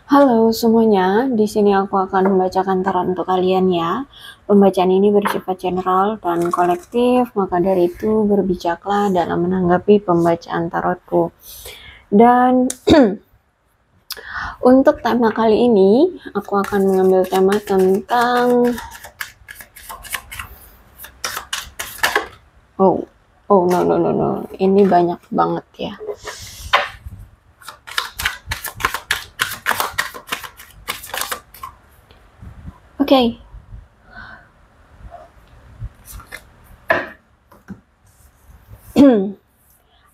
Halo semuanya, di sini aku akan membacakan tarot untuk kalian ya. Pembacaan ini bersifat general dan kolektif, maka dari itu berbijaklah dalam menanggapi pembacaan tarotku. Dan untuk tema kali ini, aku akan mengambil tema tentang no, ini banyak banget ya. Oke.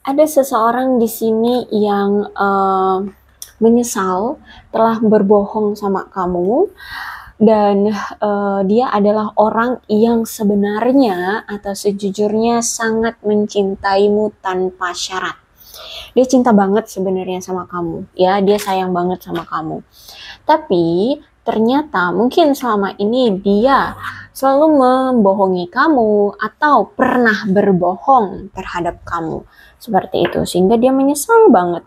Ada seseorang di sini yang menyesal telah berbohong sama kamu, dan dia adalah orang yang sebenarnya atau sejujurnya sangat mencintaimu tanpa syarat. Dia cinta banget sebenarnya sama kamu, ya, dia sayang banget sama kamu. Tapi ternyata mungkin selama ini dia selalu membohongi kamu atau pernah berbohong terhadap kamu. Seperti itu, sehingga dia menyesal banget.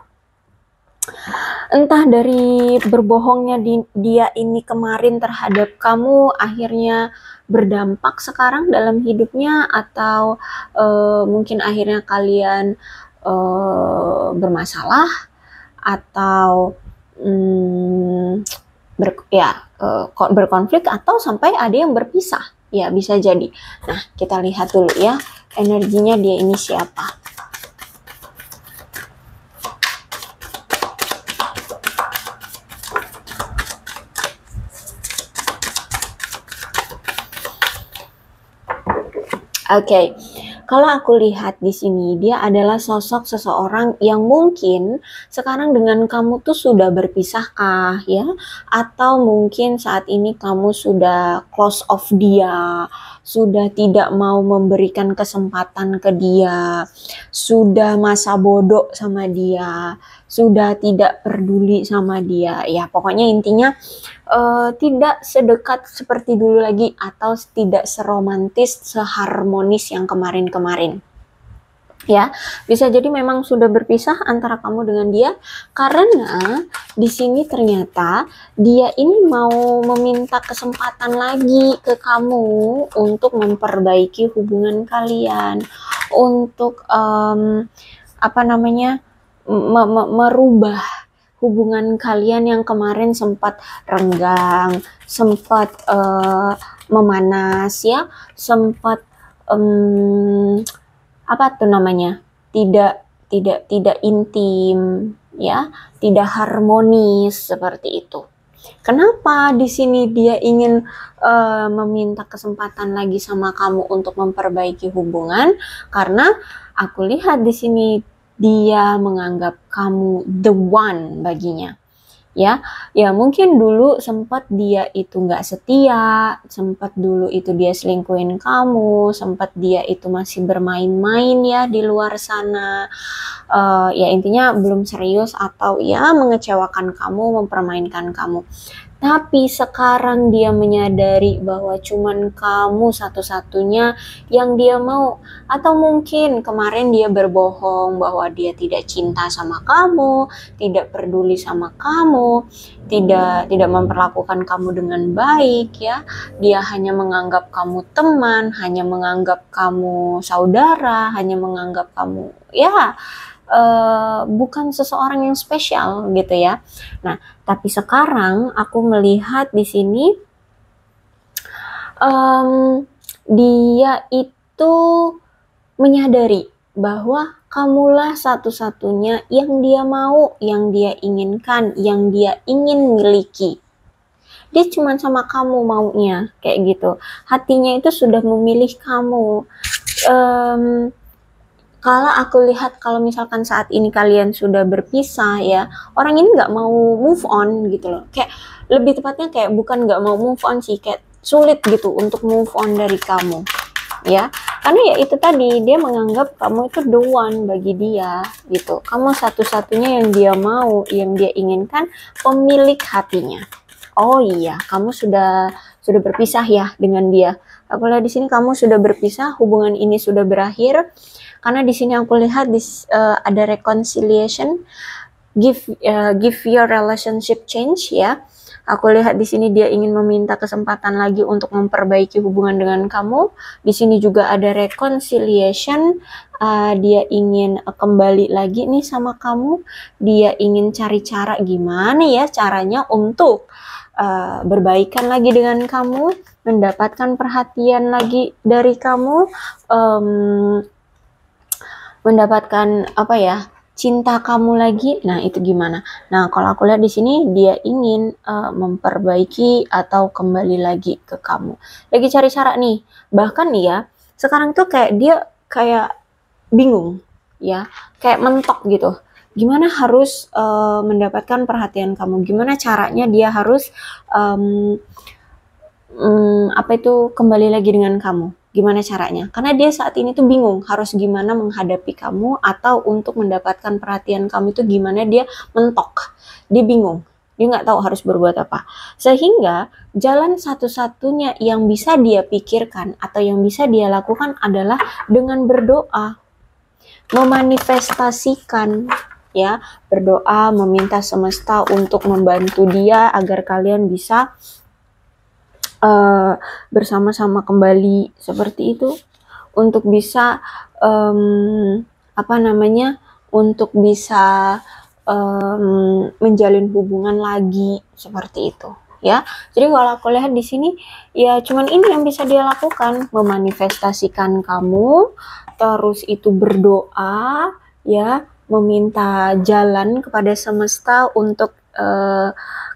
Entah dari berbohongnya dia ini kemarin terhadap kamu akhirnya berdampak sekarang dalam hidupnya, atau mungkin akhirnya kalian bermasalah, atau berkonflik, atau sampai ada yang berpisah. Ya, bisa jadi. Nah, kita lihat dulu ya, energinya dia ini siapa. Oke, kalau aku lihat di sini, dia adalah sosok seseorang yang mungkin sekarang dengan kamu tuh sudah berpisahkah ya, atau mungkin saat ini kamu sudah close off dia, sudah tidak mau memberikan kesempatan ke dia, sudah masa bodoh sama dia, sudah tidak peduli sama dia. Ya, pokoknya intinya tidak sedekat seperti dulu lagi, atau tidak seromantis, seharmonis yang kemarin-kemarin. Ya, bisa jadi memang sudah berpisah antara kamu dengan dia, karena di sini ternyata dia ini mau meminta kesempatan lagi ke kamu untuk memperbaiki hubungan kalian, untuk merubah hubungan kalian yang kemarin sempat renggang, sempat memanas ya, sempat tidak intim ya, tidak harmonis seperti itu. Kenapa di sini dia ingin meminta kesempatan lagi sama kamu untuk memperbaiki hubungan? Karena aku lihat di sini dia menganggap kamu the one baginya. Ya mungkin dulu sempat dia itu nggak setia, sempat dulu itu dia selingkuhin kamu, sempat dia itu masih bermain-main ya di luar sana, ya intinya belum serius, atau ya mengecewakan kamu, mempermainkan kamu. Tapi sekarang dia menyadari bahwa cuman kamu satu-satunya yang dia mau. Atau mungkin kemarin dia berbohong bahwa dia tidak cinta sama kamu, tidak peduli sama kamu, tidak memperlakukan kamu dengan baik ya. Dia hanya menganggap kamu teman, hanya menganggap kamu saudara, hanya menganggap kamu ya bukan seseorang yang spesial gitu ya. Nah, tapi sekarang aku melihat di sini dia itu menyadari bahwa kamulah satu-satunya yang dia mau, yang dia inginkan, yang dia ingin miliki. Dia cuma sama kamu maunya, kayak gitu. Hatinya itu sudah memilih kamu. Kalau aku lihat, kalau misalkan saat ini kalian sudah berpisah ya, orang ini nggak mau move on gitu loh. Kayak lebih tepatnya kayak bukan nggak mau move on sih, kayak sulit gitu untuk move on dari kamu. Ya, karena ya itu tadi, dia menganggap kamu itu the one bagi dia gitu. Kamu satu-satunya yang dia mau, yang dia inginkan, pemilik hatinya. Oh iya, kamu sudah berpisah ya dengan dia. Aku lihat di sini kamu sudah berpisah, hubungan ini sudah berakhir. Karena di sini aku lihat ada reconciliation, give your relationship change ya. Aku lihat di sini dia ingin meminta kesempatan lagi untuk memperbaiki hubungan dengan kamu. Di sini juga ada reconciliation. Dia ingin kembali lagi nih sama kamu. Dia ingin cari cara gimana ya caranya untuk berbaikan lagi dengan kamu, mendapatkan perhatian lagi dari kamu, mendapatkan apa ya, cinta kamu lagi. Nah, itu gimana? Nah, kalau aku lihat di sini dia ingin memperbaiki atau kembali lagi ke kamu. Lagi cari cara nih. Bahkan nih ya, sekarang tuh kayak dia kayak bingung ya, kayak mentok gitu. Gimana harus mendapatkan perhatian kamu? Gimana caranya dia harus kembali lagi dengan kamu? Gimana caranya? Karena dia saat ini tuh bingung harus gimana menghadapi kamu atau untuk mendapatkan perhatian kamu itu gimana, dia mentok. Dia bingung. Dia nggak tahu harus berbuat apa. Sehingga jalan satu-satunya yang bisa dia pikirkan atau yang bisa dia lakukan adalah dengan berdoa. Memanifestasikan ya, berdoa, meminta semesta untuk membantu dia agar kalian bisa bersama-sama kembali seperti itu, untuk bisa untuk bisa menjalin hubungan lagi seperti itu ya. Jadi kalau aku lihat di sini ya cuman ini yang bisa dia lakukan, memanifestasikan kamu, terus itu berdoa ya, meminta jalan kepada semesta untuk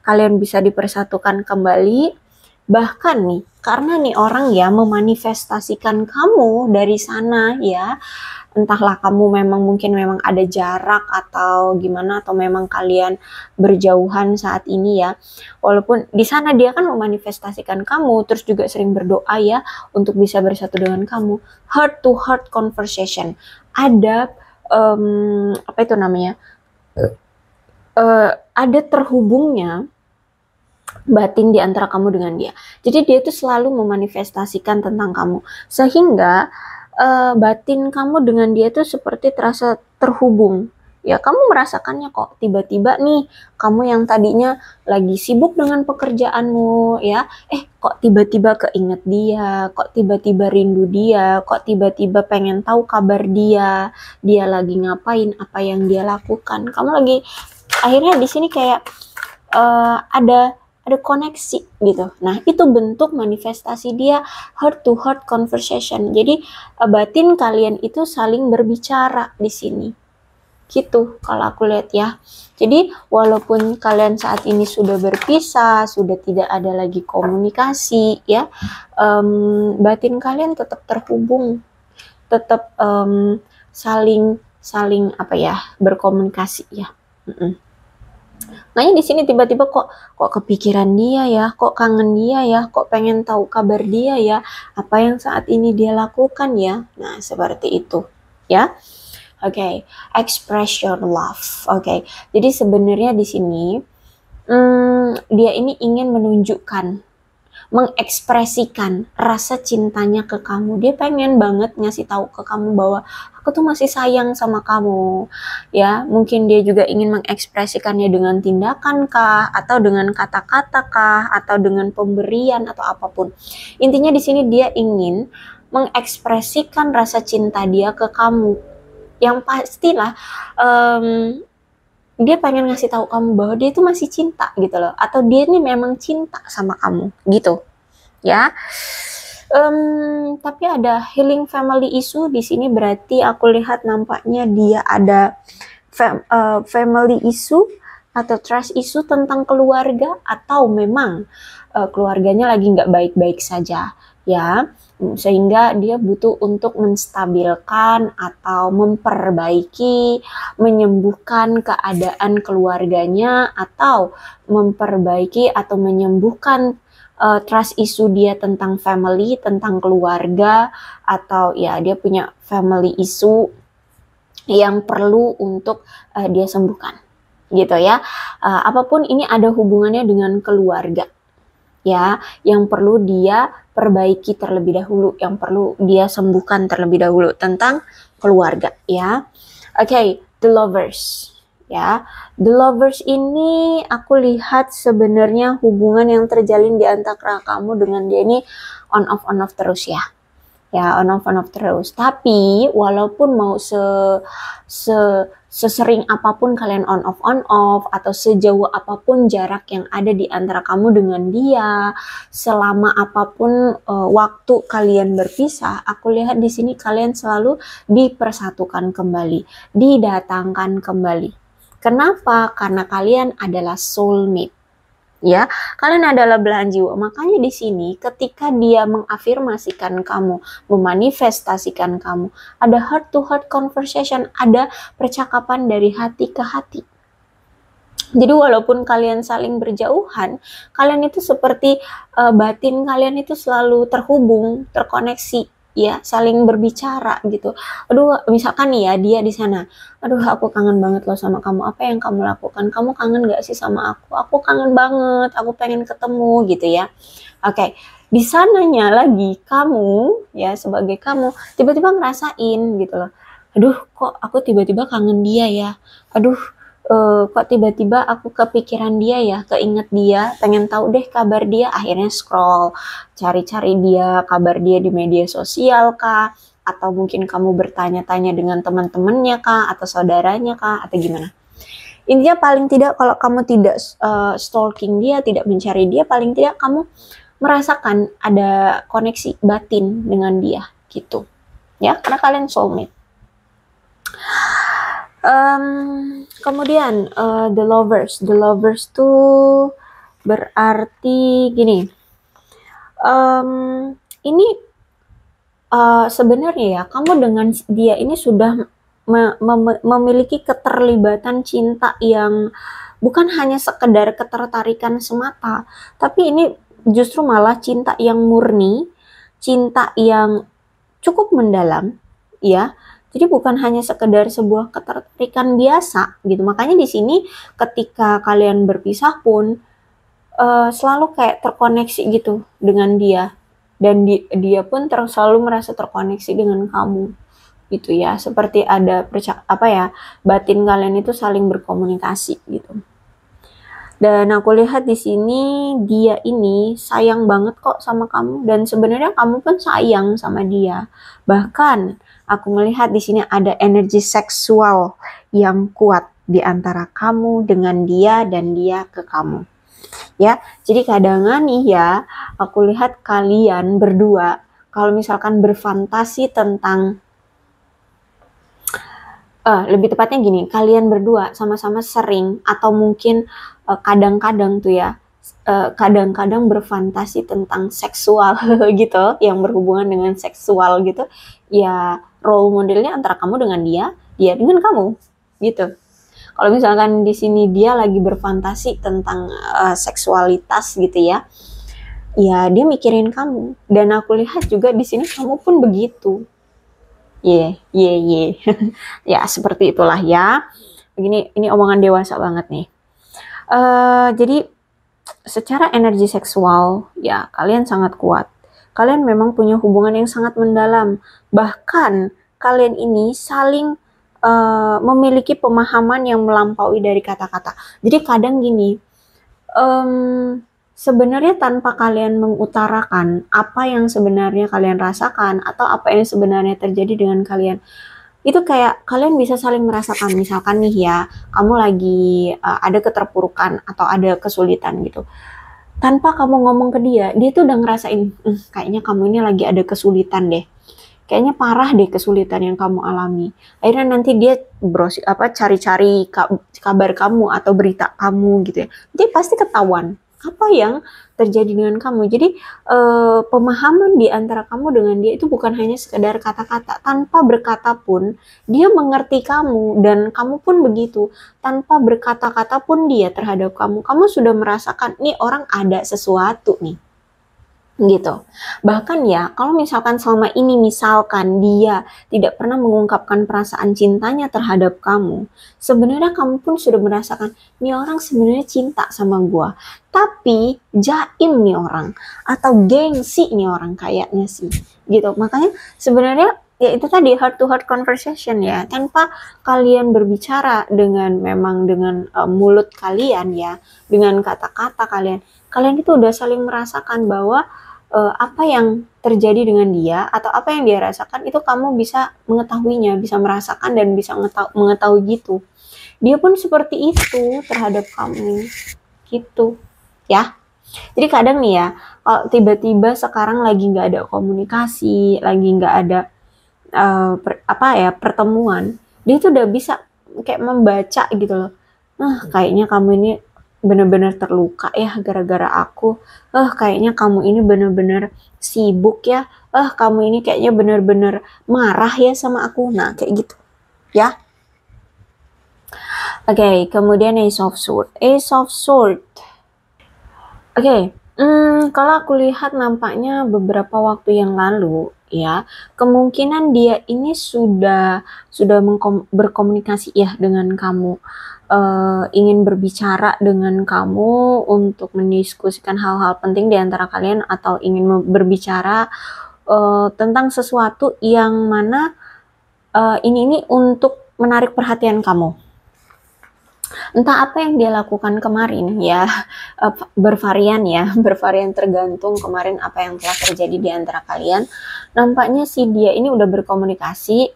kalian bisa dipersatukan kembali. Bahkan nih, karena nih orang ya memanifestasikan kamu dari sana ya, entahlah kamu mungkin memang ada jarak atau gimana, atau memang kalian berjauhan saat ini ya. Walaupun di sana dia kan memanifestasikan kamu, terus juga sering berdoa ya untuk bisa bersatu dengan kamu. Heart to heart conversation. Ada ada terhubungnya batin di antara kamu dengan dia. Jadi dia tuh selalu memanifestasikan tentang kamu, sehingga batin kamu dengan dia tuh seperti terasa terhubung. Ya, kamu merasakannya kok tiba-tiba nih, kamu yang tadinya lagi sibuk dengan pekerjaanmu ya, kok tiba-tiba keinget dia, kok tiba-tiba rindu dia, kok tiba-tiba pengen tahu kabar dia lagi ngapain, apa yang dia lakukan. Kamu lagi akhirnya di sini kayak ada koneksi gitu. Nah, itu bentuk manifestasi dia, heart to heart conversation. Jadi batin kalian itu saling berbicara di sini. Gitu kalau aku lihat ya. Jadi walaupun kalian saat ini sudah berpisah, sudah tidak ada lagi komunikasi ya, batin kalian tetap terhubung, tetap saling berkomunikasi ya. Makanya di sini tiba-tiba kok kepikiran dia ya, kok kangen dia ya, kok pengen tahu kabar dia ya, apa yang saat ini dia lakukan ya. Nah, seperti itu ya. Oke, express your love. Oke, jadi sebenarnya di sini dia ini ingin menunjukkan, mengekspresikan rasa cintanya ke kamu. Dia pengen banget ngasih tahu ke kamu bahwa aku tuh masih sayang sama kamu ya. Mungkin dia juga ingin mengekspresikannya dengan tindakan kah, atau dengan kata-kata kah, atau dengan pemberian atau apapun. Intinya di sini dia ingin mengekspresikan rasa cinta dia ke kamu. Yang pastilah dia pengen ngasih tahu kamu bahwa dia itu masih cinta gitu loh, atau dia ini memang cinta sama kamu gitu ya. Tapi ada healing family issue di sini, berarti aku lihat nampaknya dia ada family issue atau trust issue tentang keluarga, atau memang keluarganya lagi nggak baik-baik saja ya, sehingga dia butuh untuk menstabilkan atau memperbaiki, menyembuhkan keadaan keluarganya, atau memperbaiki atau menyembuhkan trust issue dia tentang family, tentang keluarga, atau ya dia punya family issue yang perlu untuk dia sembuhkan gitu ya. Apapun ini ada hubungannya dengan keluarga ya, yang perlu dia perbaiki terlebih dahulu, yang perlu dia sembuhkan terlebih dahulu tentang keluarga ya. Oke, the lovers ya. The lovers ini aku lihat sebenarnya hubungan yang terjalin di antara kamu dengan dia ini on off terus ya. Ya, on off terus. Tapi walaupun mau sesering apapun kalian on off atau sejauh apapun jarak yang ada di antara kamu dengan dia, selama apapun waktu kalian berpisah, aku lihat di sini kalian selalu dipersatukan kembali, didatangkan kembali. Kenapa? Karena kalian adalah soulmate. Ya, kalian adalah belahan jiwa. Makanya di sini ketika dia mengafirmasikan kamu, memanifestasikan kamu, ada heart to heart conversation, ada percakapan dari hati ke hati. Jadi walaupun kalian saling berjauhan, kalian itu seperti batin kalian itu selalu terhubung, terkoneksi, ya, saling berbicara gitu. Aduh, misalkan nih ya, dia di sana. Aduh, aku kangen banget loh sama kamu. Apa yang kamu lakukan? Kamu kangen gak sih sama aku? Aku kangen banget. Aku pengen ketemu gitu ya. Oke, di sananya lagi kamu ya sebagai kamu tiba-tiba ngerasain gitu loh. Aduh, kok aku tiba-tiba kangen dia ya. Aduh, kok tiba-tiba aku kepikiran dia ya, keinget dia, pengen tahu deh kabar dia, akhirnya scroll, cari-cari dia, kabar dia di media sosial kah, atau mungkin kamu bertanya-tanya dengan teman-temannya kah, atau saudaranya kah, atau gimana. Intinya paling tidak kalau kamu tidak stalking dia, tidak mencari dia, paling tidak kamu merasakan ada koneksi batin dengan dia, gitu. Ya, karena kalian soulmate. Kemudian the lovers tuh berarti gini, ini sebenarnya ya kamu dengan dia ini sudah memiliki keterlibatan cinta yang bukan hanya sekedar ketertarikan semata, tapi ini justru malah cinta yang murni, cinta yang cukup mendalam, ya. Jadi bukan hanya sekedar sebuah ketertarikan biasa gitu. Makanya di sini ketika kalian berpisah pun selalu kayak terkoneksi gitu dengan dia, dan dia pun selalu merasa terkoneksi dengan kamu gitu ya. Seperti ada batin kalian itu saling berkomunikasi gitu. Dan aku lihat di sini dia ini sayang banget kok sama kamu, dan sebenarnya kamu pun sayang sama dia. Bahkan aku melihat di sini ada energi seksual yang kuat di antara kamu dengan dia dan dia ke kamu. Ya, jadi kadang nih ya, aku lihat kalian berdua kalau misalkan berfantasi tentang lebih tepatnya gini, kalian berdua sama-sama sering atau mungkin kadang-kadang tuh ya, kadang-kadang berfantasi tentang seksual gitu, yang berhubungan dengan seksual gitu, ya role modelnya antara kamu dengan dia dengan kamu gitu. Kalau misalkan di sini dia lagi berfantasi tentang seksualitas gitu ya, ya dia mikirin kamu, dan aku lihat juga di sini kamu pun begitu. Ya seperti itulah ya. Ini omongan dewasa banget nih. Jadi secara energi seksual ya kalian sangat kuat. Kalian memang punya hubungan yang sangat mendalam. Bahkan kalian ini saling memiliki pemahaman yang melampaui dari kata-kata. Jadi kadang gini, sebenarnya tanpa kalian mengutarakan apa yang sebenarnya kalian rasakan atau apa yang sebenarnya terjadi dengan kalian, itu kayak kalian bisa saling merasakan. Misalkan nih ya, kamu lagi ada keterpurukan atau ada kesulitan gitu. Tanpa kamu ngomong ke dia tuh udah ngerasain, kayaknya kamu ini lagi ada kesulitan deh. Kayaknya parah deh kesulitan yang kamu alami. Akhirnya nanti dia cari-cari kabar kamu atau berita kamu gitu ya. Dia pasti ketahuan apa yang terjadi dengan kamu. Jadi pemahaman di antara kamu dengan dia itu bukan hanya sekedar kata-kata. Tanpa berkata pun dia mengerti kamu, dan kamu pun begitu. Tanpa berkata-kata pun dia terhadap kamu sudah merasakan nih orang ada sesuatu nih gitu. Bahkan ya, kalau misalkan selama ini misalkan dia tidak pernah mengungkapkan perasaan cintanya terhadap kamu, sebenarnya kamu pun sudah merasakan nih orang sebenarnya cinta sama gua, tapi jaim nih orang atau gengsi nih orang kayaknya sih gitu. Makanya sebenarnya Ya itu tadi, heart to heart conversation ya, tanpa kalian berbicara dengan memang dengan mulut kalian ya, dengan kata-kata kalian, kalian itu udah saling merasakan bahwa apa yang terjadi dengan dia atau apa yang dia rasakan itu kamu bisa mengetahuinya, bisa merasakan dan bisa mengetahui gitu. Dia pun seperti itu terhadap kamu gitu ya. Jadi kadang nih ya, kalau tiba-tiba sekarang lagi nggak ada komunikasi, lagi nggak ada pertemuan, dia tuh udah bisa kayak membaca gitu loh. Kayaknya kamu ini bener-bener terluka ya gara-gara aku. Kayaknya kamu ini bener-bener sibuk ya. Kamu ini kayaknya bener-bener marah ya sama aku. Nah, kayak gitu ya. Oke, kemudian Ace of Sword. Ace of Sword. Oke, kalau aku lihat nampaknya beberapa waktu yang lalu ya, kemungkinan dia ini sudah berkomunikasi ya dengan kamu, ingin berbicara dengan kamu untuk mendiskusikan hal-hal penting di antara kalian atau ingin berbicara tentang sesuatu yang mana ini untuk menarik perhatian kamu. Entah apa yang dia lakukan kemarin ya, bervarian ya, bervarian tergantung kemarin apa yang telah terjadi di antara kalian. Nampaknya si dia ini udah berkomunikasi,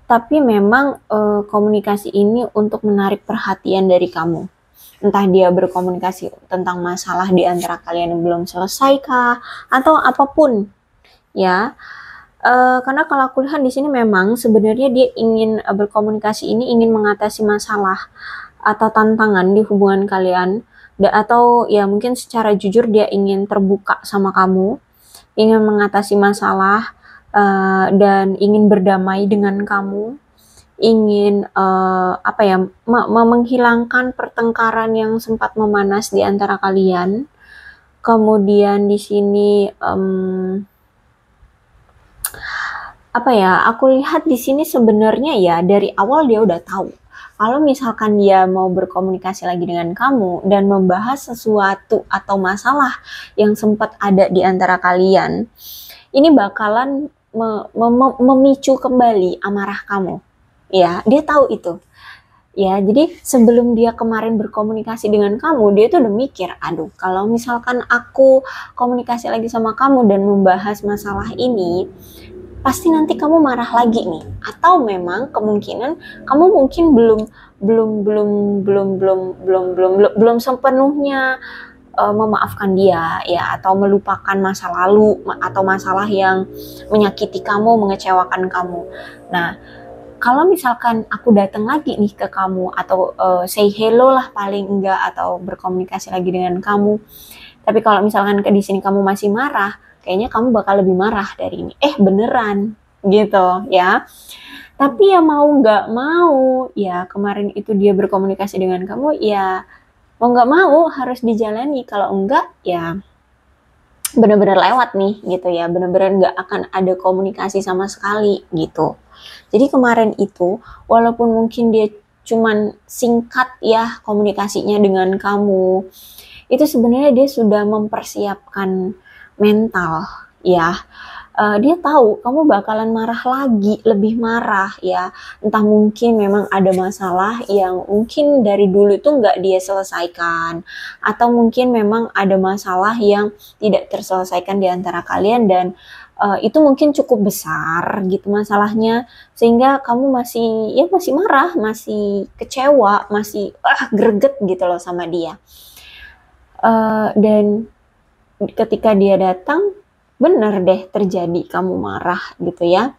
tapi memang komunikasi ini untuk menarik perhatian dari kamu. Entah dia berkomunikasi tentang masalah di antara kalian yang belum selesai kah, atau apapun ya. Karena kalau aku lihat di sini memang sebenarnya dia ingin berkomunikasi ini ingin mengatasi masalah atau tantangan di hubungan kalian, atau ya mungkin secara jujur dia ingin terbuka sama kamu, ingin mengatasi masalah dan ingin berdamai dengan kamu, ingin menghilangkan pertengkaran yang sempat memanas di antara kalian. Kemudian di sini aku lihat di sini sebenarnya ya dari awal dia udah tahu kalau misalkan dia mau berkomunikasi lagi dengan kamu dan membahas sesuatu atau masalah yang sempat ada di antara kalian, ini bakalan memicu kembali amarah kamu. Ya, dia tahu itu. Ya, jadi sebelum dia kemarin berkomunikasi dengan kamu, dia tuh udah mikir, aduh, kalau misalkan aku komunikasi lagi sama kamu dan membahas masalah ini, pasti nanti kamu marah lagi nih, atau memang kemungkinan kamu mungkin belum sepenuhnya memaafkan dia ya, atau melupakan masa lalu atau masalah yang menyakiti kamu, mengecewakan kamu. Nah, kalau misalkan aku datang lagi nih ke kamu atau say hello lah paling enggak, atau berkomunikasi lagi dengan kamu, tapi kalau misalkan di sini kamu masih marah, kayaknya kamu bakal lebih marah dari ini. Beneran gitu ya. Tapi ya mau nggak mau ya, kemarin itu dia berkomunikasi dengan kamu, ya mau nggak mau harus dijalani. Kalau enggak ya bener-bener lewat nih gitu ya, bener-bener nggak akan ada komunikasi sama sekali gitu. Jadi kemarin itu walaupun mungkin dia cuman singkat ya komunikasinya dengan kamu, itu sebenarnya dia sudah mempersiapkan mental ya. Dia tahu kamu bakalan marah lagi, lebih marah ya. Entah mungkin memang ada masalah yang mungkin dari dulu itu nggak dia selesaikan, atau mungkin memang ada masalah yang tidak terselesaikan di antara kalian, dan itu mungkin cukup besar gitu masalahnya, sehingga kamu masih marah, masih kecewa, masih greget gitu loh sama dia. Dan ketika dia datang, bener deh terjadi kamu marah gitu ya.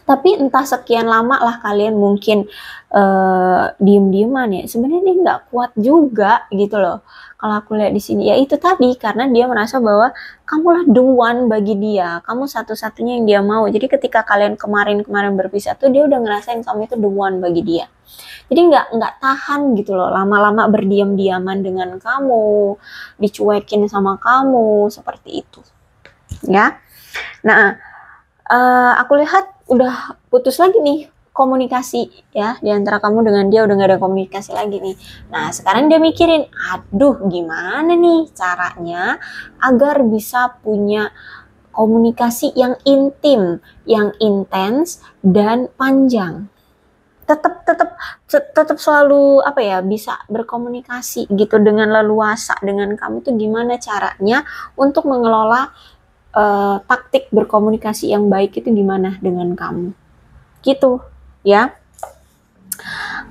Tapi entah sekian lama lah kalian mungkin diem-dieman ya, sebenarnya dia nggak kuat juga gitu loh. Kalau aku lihat di sini ya itu tadi, karena dia merasa bahwa kamulah the one bagi dia, kamu satu-satunya yang dia mau. Jadi ketika kalian kemarin berpisah tuh dia udah ngerasain kamu itu the one bagi dia. Jadi nggak tahan gitu loh lama-lama berdiam-diaman dengan kamu, dicuekin sama kamu seperti itu ya. Nah, aku lihat udah putus lagi nih komunikasi ya di antara kamu dengan dia, udah nggak ada komunikasi lagi nih. Nah, sekarang dia mikirin, aduh gimana nih caranya agar bisa punya komunikasi yang intim, yang intens dan panjang. Tetap selalu apa ya, bisa berkomunikasi gitu dengan leluasa dengan kamu tuh gimana caranya untuk mengelola taktik berkomunikasi yang baik itu gimana dengan kamu. Gitu ya.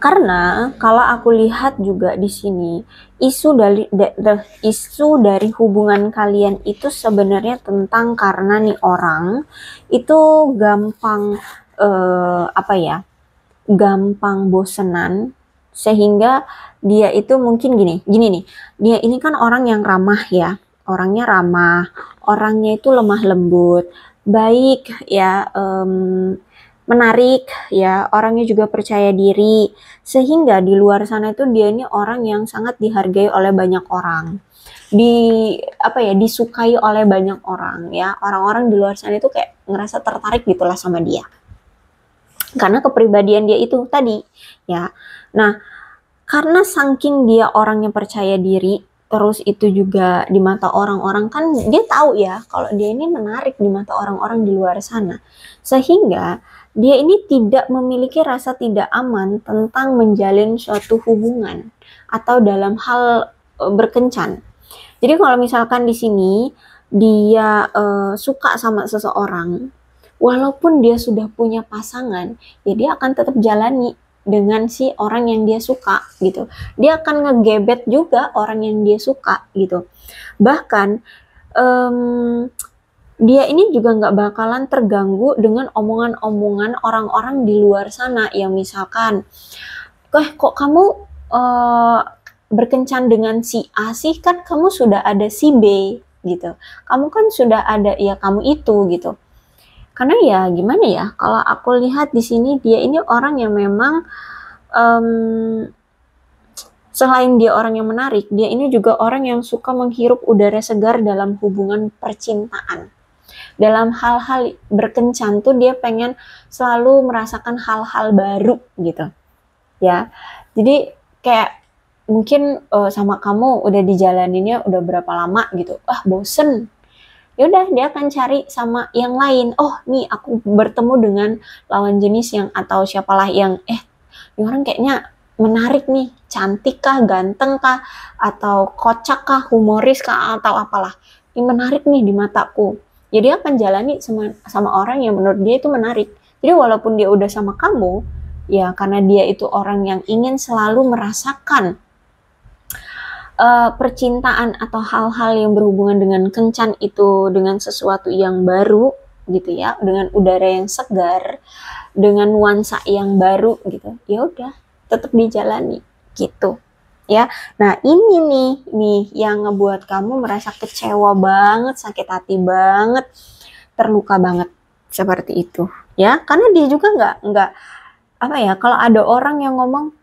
Karena kalau aku lihat juga di sini isu dari hubungan kalian itu sebenarnya tentang karena nih orang itu gampang apa ya? Gampang bosenan sehingga dia itu mungkin gini nih. Dia ini kan orang yang ramah ya. Orangnya ramah, orangnya itu lemah lembut, baik ya, menarik ya, orangnya juga percaya diri, sehingga di luar sana itu dia ini orang yang sangat dihargai oleh banyak orang, apa ya, disukai oleh banyak orang ya. Orang-orang di luar sana itu kayak ngerasa tertarik gitulah sama dia karena kepribadian dia itu tadi ya. Nah, karena saking dia orangnya percaya diri, terus itu juga di mata orang-orang kan dia tahu ya kalau dia ini menarik di mata orang-orang di luar sana, sehingga dia ini tidak memiliki rasa tidak aman tentang menjalin suatu hubungan atau dalam hal berkencan. Jadi kalau misalkan di sini dia suka sama seseorang, walaupun dia sudah punya pasangan, ya dia akan tetap jalani dengan si orang yang dia suka gitu. Dia akan ngegebet juga orang yang dia suka gitu. Bahkan dia ini juga nggak bakalan terganggu dengan omongan-omongan orang-orang di luar sana yang misalkan, kok kamu berkencan dengan si A sih, kan kamu sudah ada si B gitu. Kamu kan sudah ada ya kamu itu gitu. Karena ya gimana ya, kalau aku lihat di sini dia ini orang yang memang selain dia orang yang menarik, dia ini juga orang yang suka menghirup udara segar dalam hubungan percintaan. Dalam hal-hal berkencan tuh dia pengen selalu merasakan hal-hal baru gitu ya. Jadi kayak mungkin sama kamu udah dijalaninnya udah berapa lama gitu, bosen, ya udah dia akan cari sama yang lain. Oh nih aku bertemu dengan lawan jenis yang atau siapalah yang ini orang kayaknya menarik nih, cantik kah, ganteng kah, atau kocak kah, humoris kah, atau apalah, ini menarik nih di mataku. Jadi dia akan jalani sama orang yang menurut dia itu menarik. Jadi walaupun dia udah sama kamu, ya karena dia itu orang yang ingin selalu merasakan percintaan atau hal-hal yang berhubungan dengan kencan itu dengan sesuatu yang baru gitu ya, dengan udara yang segar, dengan nuansa yang baru gitu. Ya udah, tetap dijalani gitu ya. Nah, ini nih yang ngebuat kamu merasa kecewa banget, sakit hati banget, terluka banget seperti itu ya. Karena dia juga nggak apa ya, kalau ada orang yang ngomong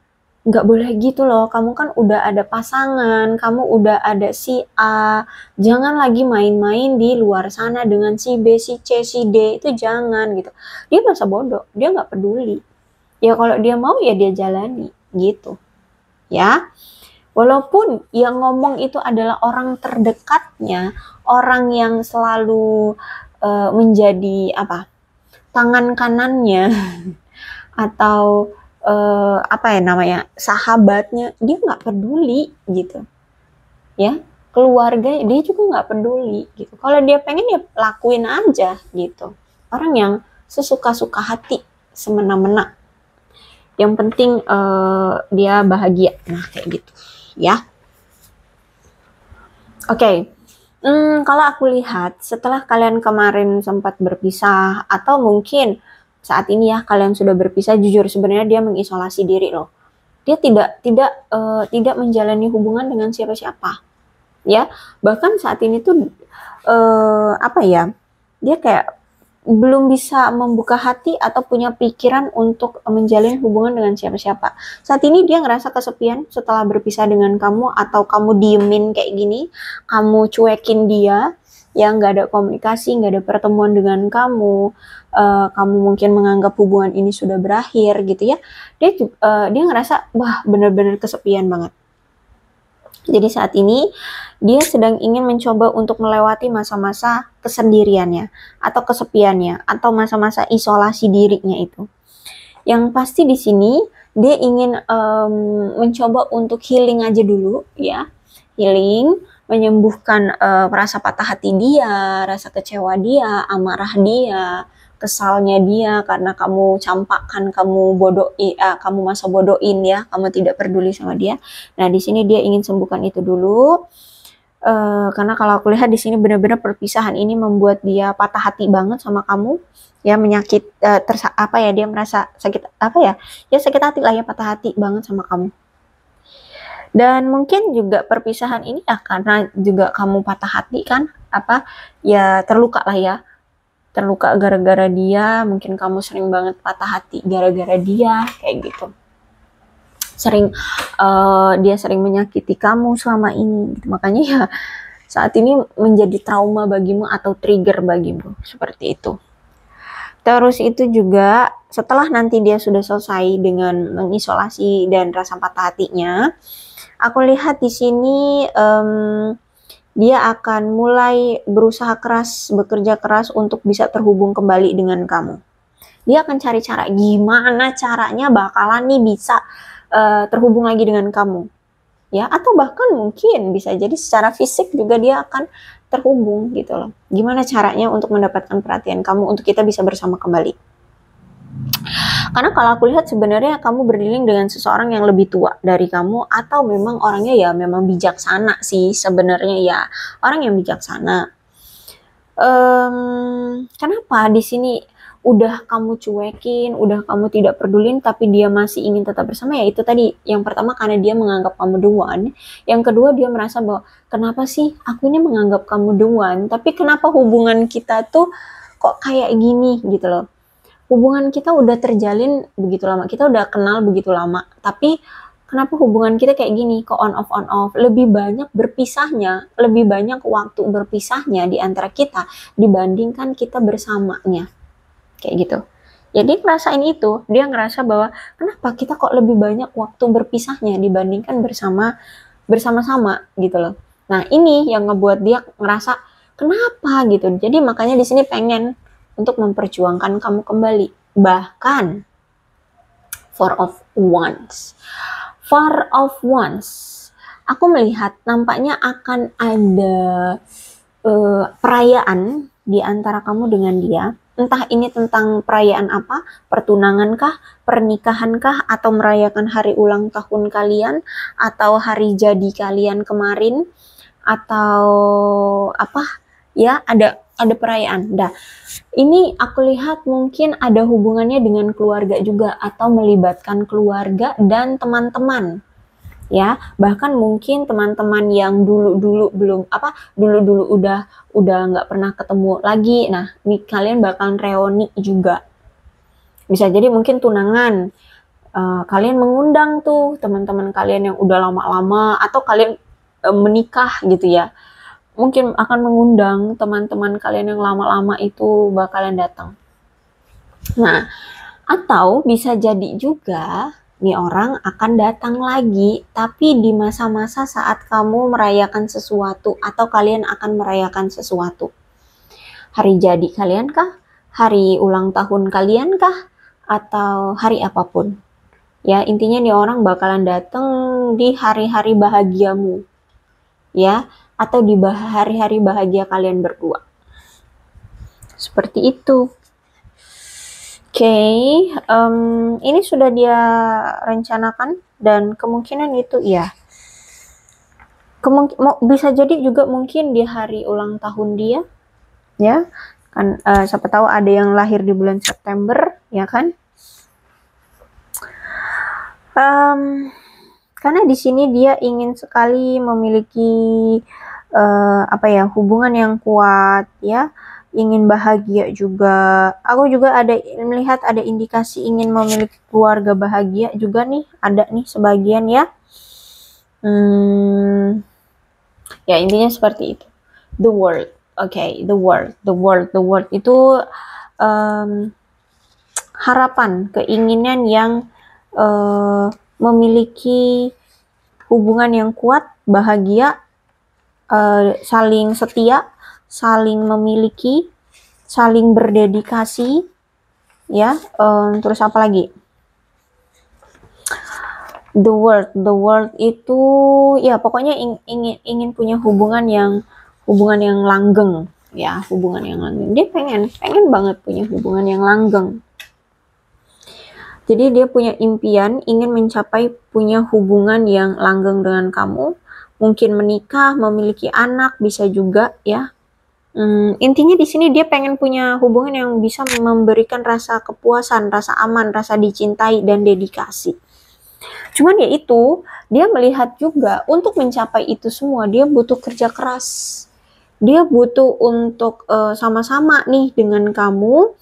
nggak boleh gitu loh, kamu kan udah ada pasangan, kamu udah ada si A, jangan lagi main-main di luar sana dengan si B, si C, si D, itu jangan gitu. Dia masa bodoh, dia nggak peduli. Ya kalau dia mau ya dia jalani gitu ya. Walaupun yang ngomong itu adalah orang terdekatnya, orang yang selalu menjadi apa, tangan kanannya atau apa ya namanya, sahabatnya, dia nggak peduli gitu ya. Keluarga dia juga nggak peduli gitu. Kalau dia pengen ya lakuin aja gitu. Orang yang sesuka-suka hati, semena-mena, yang penting dia bahagia, nah kayak gitu ya. Oke. Kalau aku lihat setelah kalian kemarin sempat berpisah atau mungkin saat ini ya kalian sudah berpisah, jujur sebenarnya dia mengisolasi diri loh. Dia tidak menjalani hubungan dengan siapa-siapa ya. Bahkan saat ini tuh apa ya, dia kayak belum bisa membuka hati atau punya pikiran untuk menjalin hubungan dengan siapa-siapa. Saat ini dia ngerasa kesepian setelah berpisah dengan kamu, atau kamu diemin kayak gini, kamu cuekin dia, ya nggak ada komunikasi, nggak ada pertemuan dengan kamu, kamu mungkin menganggap hubungan ini sudah berakhir gitu ya. Dia ngerasa wah benar-benar kesepian banget. Jadi saat ini dia sedang ingin mencoba untuk melewati masa-masa kesendiriannya atau kesepiannya atau masa-masa isolasi dirinya itu. Yang pasti di sini dia ingin mencoba untuk healing aja dulu ya, healing, menyembuhkan rasa patah hati dia, rasa kecewa dia, amarah dia, kesalnya dia karena kamu campakkan, kamu masa bodohin ya, kamu tidak peduli sama dia. Nah di sini dia ingin sembuhkan itu dulu. Karena kalau aku lihat di sini benar-benar perpisahan ini membuat dia patah hati banget sama kamu, ya menyakit, dia merasa sakit ya sakit hati lah ya, patah hati banget sama kamu. Dan mungkin juga perpisahan ini ya karena juga kamu patah hati kan, ya terluka lah ya, terluka gara-gara dia, mungkin kamu sering banget patah hati gara-gara dia, kayak gitu. Dia sering menyakiti kamu selama ini, gitu. Makanya ya saat ini menjadi trauma bagimu atau trigger bagimu, seperti itu. Terus itu juga setelah nanti dia sudah selesai dengan mengisolasi dan rasa patah hatinya, aku lihat di sini dia akan mulai berusaha keras, bekerja keras untuk bisa terhubung kembali dengan kamu. Dia akan cari cara gimana caranya bakalan nih bisa terhubung lagi dengan kamu, ya, atau bahkan mungkin bisa jadi secara fisik juga dia akan terhubung gitu loh. Gimana caranya untuk mendapatkan perhatian kamu untuk kita bisa bersama kembali. Karena kalau aku lihat sebenarnya kamu berdilling dengan seseorang yang lebih tua dari kamu atau memang orangnya ya memang bijaksana sih sebenarnya ya, orang yang bijaksana. Kenapa di sini udah kamu cuekin, udah kamu tidak pedulin, tapi dia masih ingin tetap bersama? Ya itu tadi, yang pertama karena dia menganggap kamu the one, yang kedua dia merasa bahwa kenapa sih aku ini menganggap kamu the one, tapi kenapa hubungan kita tuh kok kayak gini gitu loh. Hubungan kita udah terjalin begitu lama, kita udah kenal begitu lama, tapi kenapa hubungan kita kayak gini, kok on off, lebih banyak berpisahnya, lebih banyak waktu berpisahnya di antara kita dibandingkan kita bersamanya, kayak gitu. Jadi ngerasain itu, dia ngerasa bahwa kenapa kita kok lebih banyak waktu berpisahnya dibandingkan bersama-sama gitu loh. Nah ini yang ngebuat dia ngerasa kenapa gitu. Jadi makanya di sini pengen untuk memperjuangkan kamu kembali, bahkan for once aku melihat nampaknya akan ada perayaan di antara kamu dengan dia. Entah ini tentang perayaan apa, pertunangan kah, pernikahan kah, atau merayakan hari ulang tahun kalian, atau hari jadi kalian kemarin, atau apa ya, ada perayaan. Nah, ini aku lihat mungkin ada hubungannya dengan keluarga juga atau melibatkan keluarga dan teman-teman. Ya, bahkan mungkin teman-teman yang dulu udah nggak pernah ketemu lagi. Nah, nih kalian bakalan reuni juga. Bisa jadi mungkin tunangan. Kalian mengundang tuh teman-teman kalian yang udah lama-lama atau kalian menikah gitu ya. Mungkin akan mengundang teman-teman kalian yang lama-lama itu bakalan datang. Nah, atau bisa jadi juga nih orang akan datang lagi, tapi di masa-masa saat kamu merayakan sesuatu atau kalian akan merayakan sesuatu. Hari jadi kalian kah? Hari ulang tahun kalian kah? Atau hari apapun. Ya, intinya nih orang bakalan datang di hari-hari bahagiamu. Ya, atau di hari-hari bahagia kalian berdua. Seperti itu. Oke, ini sudah dia rencanakan dan kemungkinan itu ya. Bisa jadi juga mungkin di hari ulang tahun dia, ya kan, siapa tahu ada yang lahir di bulan September, ya kan? Karena di sini dia ingin sekali memiliki hubungan yang kuat, ya. Ingin bahagia juga. Aku juga melihat ada indikasi ingin memiliki keluarga bahagia juga nih, ada nih sebagian ya. Ya intinya seperti itu. The world, the world itu harapan, keinginan yang memiliki hubungan yang kuat bahagia, saling setia, saling memiliki, saling berdedikasi, ya. Terus apa lagi? The world itu ya pokoknya ingin punya hubungan yang langgeng, ya, hubungan yang langgeng. Dia pengen banget punya hubungan yang langgeng. Jadi dia punya impian ingin mencapai punya hubungan yang langgeng dengan kamu, mungkin menikah, memiliki anak, bisa juga, ya. Intinya di sini dia pengen punya hubungan yang bisa memberikan rasa kepuasan, rasa aman, rasa dicintai dan dedikasi. Cuman ya itu, dia melihat juga untuk mencapai itu semua dia butuh kerja keras. Dia butuh untuk sama-sama nih dengan kamu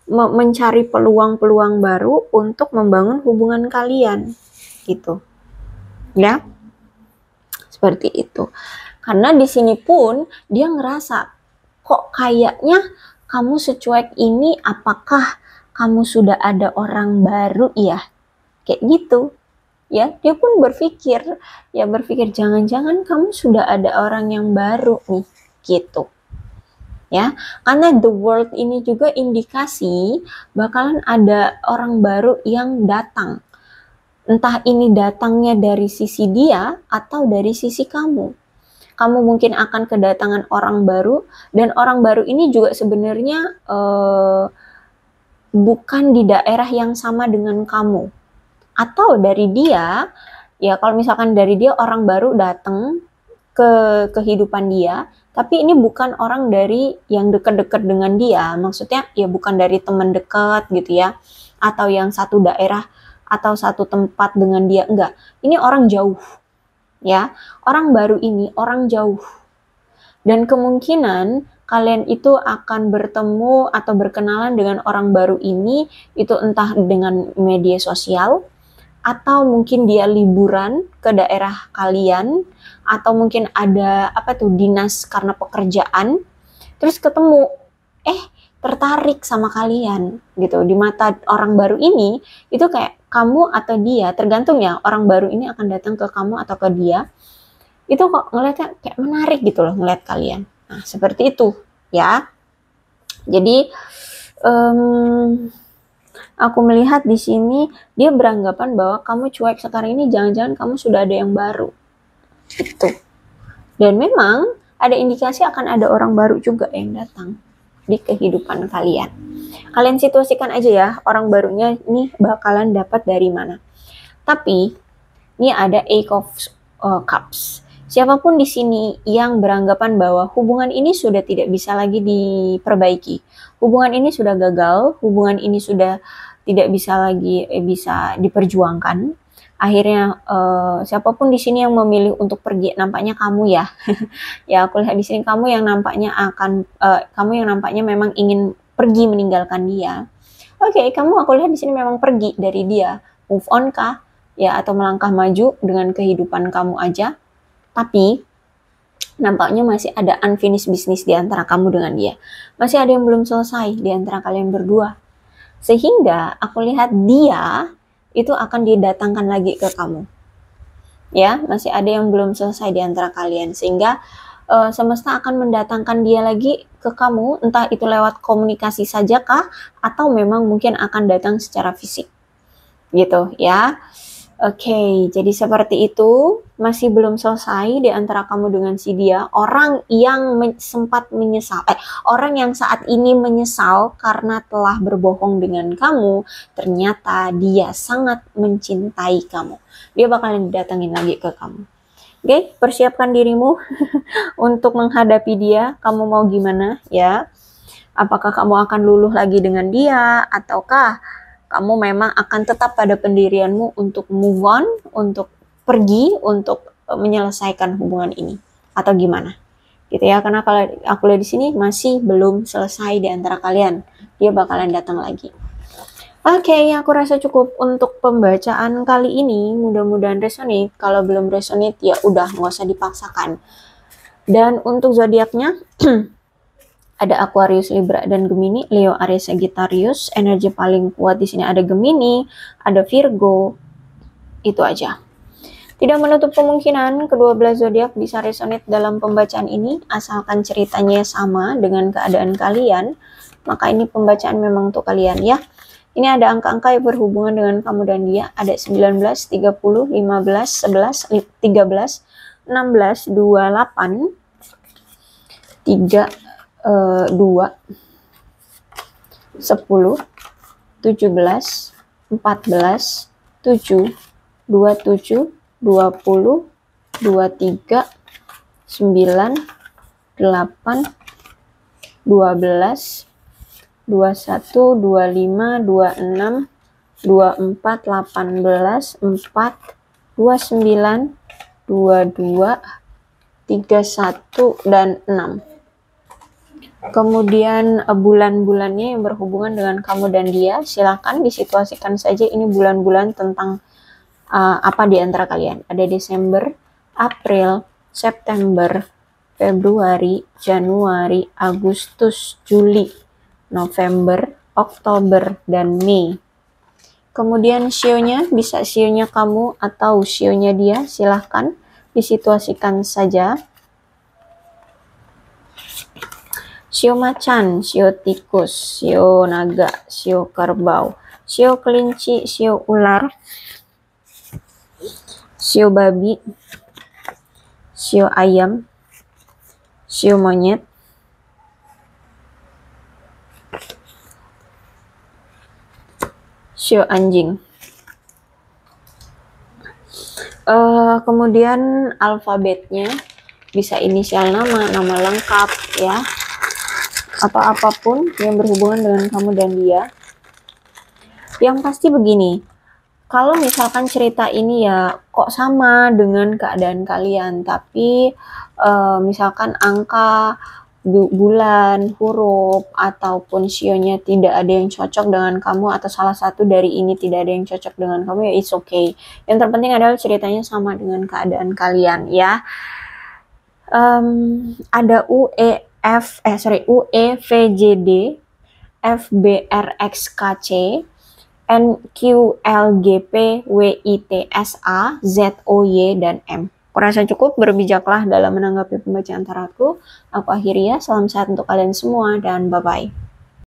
mencari peluang-peluang baru untuk membangun hubungan kalian, gitu, ya, seperti itu. Karena di sini pun dia ngerasa kok kayaknya kamu secuek ini, apakah kamu sudah ada orang baru ya, kayak gitu, ya. Dia pun berpikir jangan-jangan kamu sudah ada orang yang baru nih, gitu. Ya, karena the world ini juga indikasi bakalan ada orang baru yang datang. Entah ini datangnya dari sisi dia atau dari sisi kamu. Kamu mungkin akan kedatangan orang baru, dan orang baru ini juga sebenarnya bukan di daerah yang sama dengan kamu. Atau dari dia, ya kalau misalkan dari dia orang baru datang ke kehidupan dia, tapi ini bukan orang dari yang dekat-dekat dengan dia, maksudnya ya bukan dari teman dekat gitu ya, atau yang satu daerah atau satu tempat dengan dia, enggak. Ini orang jauh, ya. Orang baru ini orang jauh. Dan kemungkinan kalian itu akan bertemu atau berkenalan dengan orang baru ini, itu entah dengan media sosial, atau mungkin dia liburan ke daerah kalian, atau mungkin ada dinas karena pekerjaan, terus ketemu, tertarik sama kalian gitu. Di mata orang baru ini itu kayak kamu atau dia, tergantung ya, orang baru ini akan datang ke kamu atau ke dia, itu kok ngeliatnya kayak menarik gitu loh ngeliat kalian. Nah, seperti itu ya. Jadi aku melihat di sini dia beranggapan bahwa kamu cuek sekarang ini, jangan-jangan kamu sudah ada yang baru. Itu. Dan memang ada indikasi akan ada orang baru juga yang datang di kehidupan kalian. Kalian situasikan aja ya, orang barunya ini bakalan dapat dari mana. Tapi ini ada Eight of Cups. Siapapun di sini yang beranggapan bahwa hubungan ini sudah tidak bisa lagi diperbaiki, hubungan ini sudah gagal, hubungan ini sudah tidak bisa lagi bisa diperjuangkan. Akhirnya siapapun di sini yang memilih untuk pergi, nampaknya kamu ya. Ya, aku lihat di sini kamu yang nampaknya memang ingin pergi meninggalkan dia. Oke, aku lihat di sini memang pergi dari dia. Move on kah? Ya, atau melangkah maju dengan kehidupan kamu aja. Tapi nampaknya masih ada unfinished business di antara kamu dengan dia. Masih ada yang belum selesai di antara kalian berdua. Sehingga aku lihat dia itu akan didatangkan lagi ke kamu. Ya, masih ada yang belum selesai di antara kalian, sehingga semesta akan mendatangkan dia lagi ke kamu, entah itu lewat komunikasi saja kah, atau memang mungkin akan datang secara fisik. Gitu ya. Oke, jadi seperti itu, masih belum selesai di antara kamu dengan si dia, orang yang sempat menyesal, orang yang saat ini menyesal karena telah berbohong dengan kamu, ternyata dia sangat mencintai kamu. Dia bakalan didatengin lagi ke kamu. Oke, persiapkan dirimu untuk menghadapi dia. Kamu mau gimana ya? Apakah kamu akan luluh lagi dengan dia, ataukah kamu memang akan tetap pada pendirianmu untuk move on, untuk pergi, untuk menyelesaikan hubungan ini, atau gimana? Gitu ya, karena kalau aku lihat di sini masih belum selesai di antara kalian. Dia bakalan datang lagi. Oke, aku rasa cukup untuk pembacaan kali ini. Mudah-mudahan resonate. Kalau belum resonate ya udah, nggak usah dipaksakan. Dan untuk zodiaknya ada Aquarius, Libra, dan Gemini, Leo, Aries, Sagittarius. Energi paling kuat di sini ada Gemini, ada Virgo. Itu aja. Tidak menutup kemungkinan kedua belah zodiak bisa resonate dalam pembacaan ini, asalkan ceritanya sama dengan keadaan kalian, maka ini pembacaan memang untuk kalian ya. Ini ada angka-angka yang berhubungan dengan kamu dan dia, ada 19, 30, 15, 11, 13, 16, 28, 3, 2, 10, 17, 14, 7, 27, 20, 23, 9, 8, 12, 21, 25, 26, 24, 18, 4, 29, 22, 31, dan 6. Kemudian bulan-bulannya yang berhubungan dengan kamu dan dia, silakan disituasikan saja ini bulan-bulan tentang apa di antara kalian. Ada Desember, April, September, Februari, Januari, Agustus, Juli, November, Oktober, dan Mei. Kemudian sionya bisa sionya kamu atau sionya dia, silahkan disituasikan saja. Sio macan, sio tikus, sio naga, sio kerbau, sio kelinci, sio ular, sio babi, sio ayam, sio monyet, sio anjing. Kemudian alfabetnya bisa inisial nama, nama lengkap ya, atau apapun yang berhubungan dengan kamu dan dia. Yang pasti begini, kalau misalkan cerita ini ya kok sama dengan keadaan kalian, tapi misalkan angka, bulan, huruf, ataupun sionya tidak ada yang cocok dengan kamu, atau salah satu dari ini tidak ada yang cocok dengan kamu, ya it's okay. Yang terpenting adalah ceritanya sama dengan keadaan kalian ya. Ada UEVJD, FBRXKC, NQLGP, WITSA, ZOY, dan M. Kurasa cukup, berbijaklah dalam menanggapi pembacaan tarotku. Aku akhiri ya, salam sehat untuk kalian semua dan bye-bye.